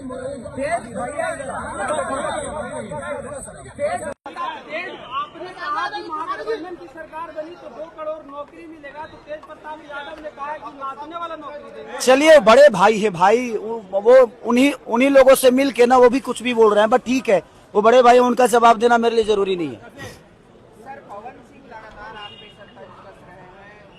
आपने कहा कि महागठबंधन की सरकार बनी तो 2 करोड़ नौकरी मिलेगा, तो तेज प्रताप यादव ने कहा कि नाचने वाला नौकरी देंगे। चलिए, बड़े भाई है भाई, वो उन्हीं लोगों से मिल के ना वो भी कुछ भी बोल रहे हैं, बट ठीक है, वो बड़े भाई, उनका जवाब देना मेरे लिए जरूरी नहीं है। सर, पवन सिंह लगातार आप पे सर तंज कस रहे हैं,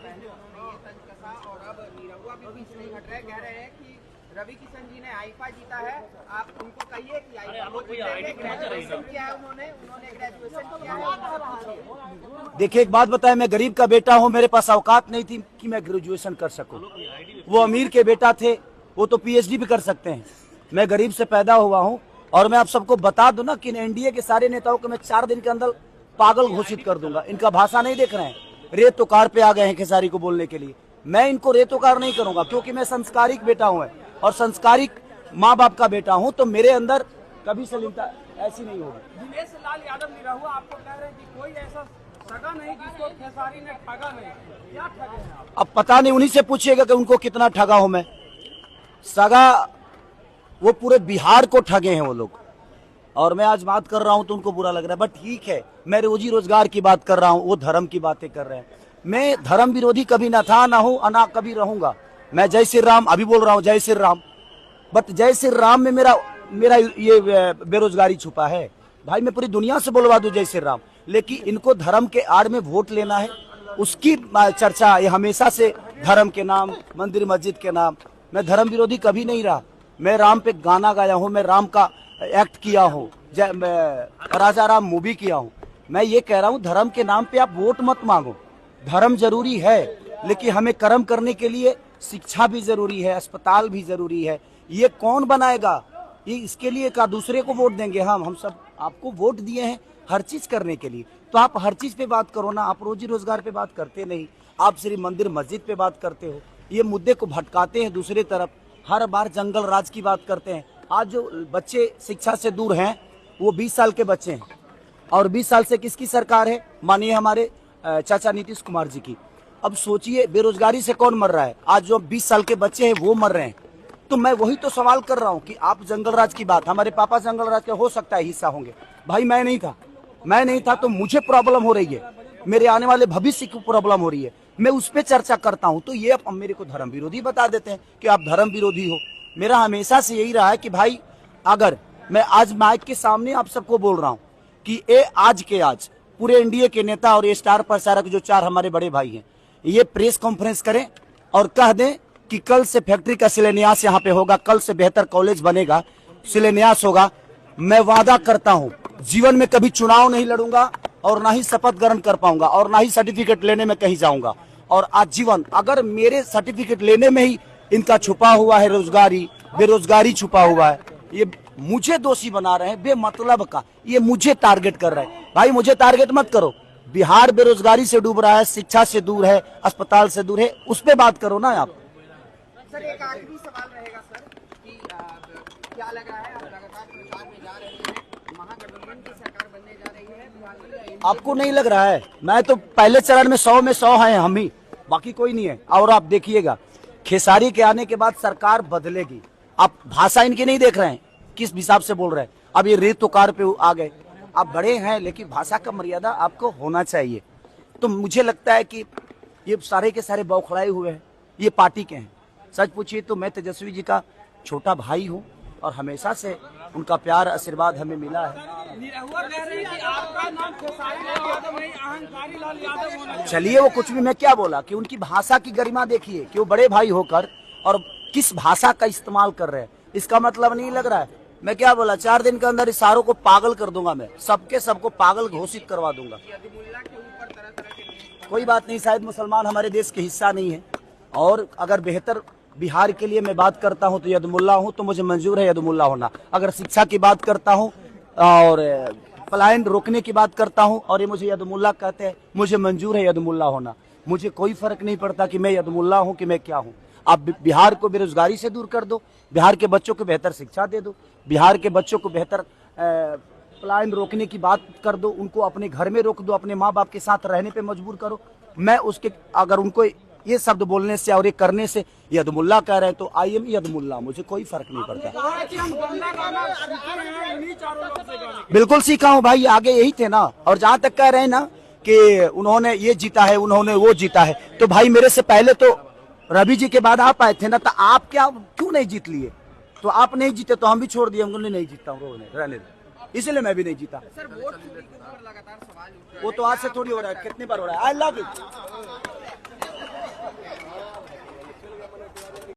पहले उन्होंने ये तंज कसा और अब निरहुआ भी पीछे नहीं हट रहे, कह रहे हैं कि रवि किशन जी ने आईफा जीता है, आप उनको कहिए कि ग्रेजुएशन किया है, उन्होंने ग्रेजुएशन किया है। देखिए, एक बात बताए, मैं गरीब का बेटा हूँ, मेरे पास औकात नहीं थी कि मैं ग्रेजुएशन कर सकूं। वो अमीर के बेटा थे, वो तो पीएचडी भी कर सकते हैं। मैं गरीब से पैदा हुआ हूँ, और मैं आप सबको बता दूं ना कि एनडीए के सारे नेताओं को मैं 4 दिन के अंदर पागल घोषित कर दूंगा। इनका भाषा नहीं देख रहे हैं, रेत तो कार पे आ गए हैं खेसारी को बोलने के लिए। मैं इनको रेतोकार नहीं करूंगा, क्योंकि मैं संस्कारिक बेटा हूँ और संस्कारिक माँ बाप का बेटा हूँ, तो मेरे अंदर कभी सलीमता ऐसी नहीं होगी। दिनेश लाल यादव निरहुआ आपको कह रहे हैं कि कोई ऐसा सगा नहीं जिसको खेसारी ने ठगा नहीं, क्या ठगे हैं आप? अब पता नहीं, उन्हीं से पूछिएगा कि उनको कितना ठगा हूं मैं। सगा वो पूरे बिहार को ठगे हैं वो लोग, और मैं आज बात कर रहा हूं तो उनको बुरा लग रहा है, बट ठीक है, मैं रोजी रोजगार की बात कर रहा हूं, वो धर्म की बातें कर रहे हैं। मैं धर्म विरोधी कभी ना था, ना हूं, ना कभी रहूंगा। मैं जय श्री राम अभी बोल रहा हूं, जय श्री राम, बट जय श्री राम में मेरा ये बेरोजगारी छुपा है। भाई, मैं पूरी दुनिया से बोलवा दूं जय श्री राम, लेकिन इनको धर्म के आड़ में वोट लेना है, उसकी चर्चा ये हमेशा से धर्म के नाम, मंदिर मस्जिद के नाम। मैं धर्म विरोधी कभी नहीं रहा। मैं राम पे गाना गाया हूँ, मैं राम का एक्ट किया हूँ, राजा राम मूवी किया हूँ। मैं ये कह रहा हूँ, धर्म के नाम पे आप वोट मत मांगो। धर्म जरूरी है, लेकिन हमें कर्म करने के लिए शिक्षा भी जरूरी है, अस्पताल भी जरूरी है। ये कौन बनाएगा? ये इसके लिए का दूसरे को वोट देंगे? हम सब आपको वोट दिए हैं हर चीज करने के लिए, तो आप हर चीज पे बात करो ना। आप रोजी रोजगार पे बात करते नहीं, आप सिर्फ मंदिर मस्जिद पे बात करते हो। ये मुद्दे को भटकाते हैं दूसरी तरफ, हर बार जंगल राज की बात करते हैं। आज जो बच्चे शिक्षा से दूर हैं वो 20 साल के बच्चे हैं, और 20 साल से किसकी सरकार है? मानिए हमारे चाचा नीतीश कुमार जी की। अब सोचिए, बेरोजगारी से कौन मर रहा है? आज जो 20 साल के बच्चे हैं वो मर रहे हैं। तो मैं वही तो सवाल कर रहा हूँ कि आप जंगल राज की बात, हमारे पापा जंगल राज के हो सकता है हिस्सा होंगे, भाई मैं नहीं था, तो मुझे प्रॉब्लम हो रही है, मेरे आने वाले भविष्य की प्रॉब्लम हो रही है, मैं उस पर चर्चा करता हूं। तो ये अब मेरे को धर्म विरोधी बता देते हैं कि आप धर्म विरोधी हो। मेरा हमेशा से यही रहा है कि भाई, अगर मैं आज माइक के सामने आप सबको बोल रहा हूं कि आज पूरे एनडीए के नेता और ये स्टार प्रचारक जो 4 हमारे बड़े भाई हैं, ये प्रेस कॉन्फ्रेंस करें और कह दें कि कल से फैक्ट्री का शिलान्यास यहाँ पे होगा, कल से बेहतर कॉलेज बनेगा, शिलान्यास होगा। मैं वादा करता हूँ, जीवन में कभी चुनाव नहीं लड़ूंगा, और ना ही शपथ ग्रहण कर पाऊंगा, और ना ही सर्टिफिकेट लेने में कहीं जाऊंगा। और आजीवन अगर मेरे सर्टिफिकेट लेने में ही इनका छुपा हुआ है बेरोजगारी छुपा हुआ है, ये मुझे दोषी बना रहे हैं बेमतलब का, ये मुझे टारगेट कर रहे हैं। भाई, मुझे टारगेट मत करो। बिहार बेरोजगारी से डूब रहा है, शिक्षा से दूर है, अस्पताल से दूर है, उस पर बात करो ना आप। सर, एक आखिरी सवाल रहेगा सर कि क्या लग रहा है, आप लगातार प्रचार में जा रहे हैं, महागठबंधन की सरकार बनने जा रही है, आपको नहीं लग रहा है? मैं तो पहले चरण में 100 में 100 हैं हम ही, बाकी कोई नहीं है। और आप देखिएगा, खेसारी के आने के बाद सरकार बदलेगी। आप भाषा इनकी नहीं देख रहे हैं, किस हिसाब से बोल रहे हैं। अब ये रेत तो कार पे आ गए। आप बड़े हैं, लेकिन भाषा का मर्यादा आपको होना चाहिए। तो मुझे लगता है कि ये सारे के सारे बौखलाए हुए हैं, ये पार्टी के हैं। सच पूछिए तो मैं तेजस्वी जी का छोटा भाई हूँ, और हमेशा से उनका प्यार आशीर्वाद हमें मिला है। निरहुआ कह रहे हैं कि आपका नाम खेसारी लाल यादव नहीं, अहंकारी लाल यादव होना चाहिए। चलिए, वो कुछ भी, मैं क्या बोला कि उनकी भाषा की गरिमा देखिए कि वो बड़े भाई होकर और किस भाषा का इस्तेमाल कर रहे हैं। इसका मतलब नहीं लग रहा है। मैं क्या बोला, 4 दिन के अंदर इस सारों को पागल कर दूंगा, मैं सबको पागल घोषित करवा दूंगा। कोई बात नहीं, शायद मुसलमान हमारे देश के हिस्सा नहीं है, और अगर बेहतर बिहार के लिए मैं बात करता हूं तो यदमुल्ला हूं, तो मुझे मंजूर है यदमुल्ला होना। अगर शिक्षा की बात करता हूं और पलायन रोकने की बात करता हूं और ये मुझे यदमुल्ला कहते हैं, मुझे मंजूर है यदमुल्ला होना। मुझे कोई फर्क नहीं पड़ता कि मैं यदमुल्ला हूं कि मैं क्या हूं। आप बिहार को बेरोजगारी से दूर कर दो, बिहार के बच्चों को बेहतर शिक्षा दे दो, बिहार के बच्चों को बेहतर पलायन रोकने की बात कर दो, उनको अपने घर में रोक दो, अपने माँ बाप के साथ रहने पे मजबूर करो। मैं उसके, अगर उनको ये शब्द बोलने से और ये करने से यदमुल्ला कह रहे हैं तो आई एम यदमुल्ला, मुझे कोई फर्क नहीं पड़ता। बिल्कुल सीखा हूँ भाई, आगे यही थे ना। और जहां तक कह रहे हैं ना कि उन्होंने ये जीता है, उन्होंने वो जीता है, तो भाई मेरे से पहले तो रवि जी के बाद आप आए थे ना, तो आप क्या क्यों नहीं जीत लिए? तो आप नहीं जीते तो हम भी छोड़ दिए, हम नहीं जीता हूँ, रहने दो, इसलिए मैं भी नहीं जीता। सर वोट चोरी के ऊपर लगातार सवाल उठ रहे हैं। वो तो आज से थोड़ी हो रहा है, कितनी बार हो रहा है। I love you.